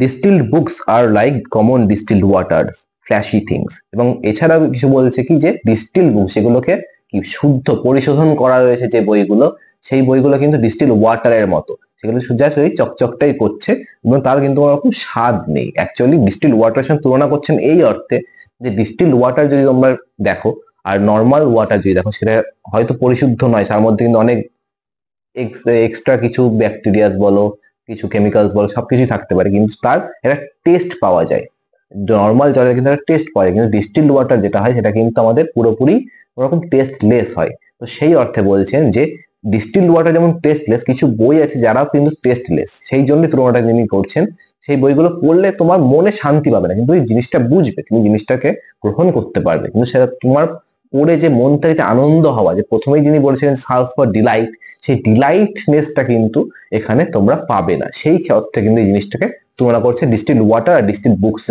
Distilled books are like common distilled water, flashy things. এবং এছাড়াও কিছু বলছে কি যে ডিস্টিল বুক, সেগুলোকে কি শুদ্ধ পরিশোধন করা রয়েছে যে বইগুলো, সেই বইগুলো কিন্তু ডিস্টিল ওয়াটারের মতো, সেগুলো জাস্ট ওই চকচকটাই করছে এবং তার কিন্তু কোনো রকম স্বাদ নেই। অ্যাকচুয়ালি ডিস্টিল ওয়াটারের সঙ্গে তুলনা করছেন এই অর্থে যে ডিস্টিল ওয়াটার যদি তোমরা দেখো আর নর্মাল ওয়াটার যদি দেখো, সেটা হয়তো পরিশুদ্ধ নয়, তার মধ্যে কিন্তু অনেক এক্সট্রা কিছু ব্যাকটেরিয়াস বলো, কিছু কেমিক্যালস বলো, সবকিছুই থাকতে পারে, কিন্তু তার একটা টেস্ট পাওয়া যায়। নর্মাল জলের কিন্তু একটা টেস্ট পাওয়া যায়, কিন্তু ডিস্টিলড ওয়াটার যেটা হয় সেটা কিন্তু আমাদের পুরোপুরি ওরকম টেস্টলেস হয়। তো সেই অর্থে বলছেন যে ডিস্টিলড ওয়াটার যেমন টেস্টলেস, কিছু বই আছে যারাও কিন্তু টেস্টলেস, সেই জন্য তুলনাটা তিনি করছেন। সেই বইগুলো পড়লে তোমার মনে শান্তি পাবে না, কিন্তু ওই জিনিসটা বুঝবে, তুমি জিনিসটাকে গ্রহণ করতে পারবে, কিন্তু সেটা তোমার পড়ে যে মন থেকে যে আনন্দ হওয়া, যে প্রথমেই যিনি বলেছিলেন সার্চ ফর ডিলাইট, সেই ডিলাইটনেসটা কিন্তু এখানে তোমরা পাবে না। সেই অর্থে কিন্তু এই জিনিসটাকে তুলনা করছে ডিস্টিলড ওয়াটার আর ডিস্টিলড বুকস।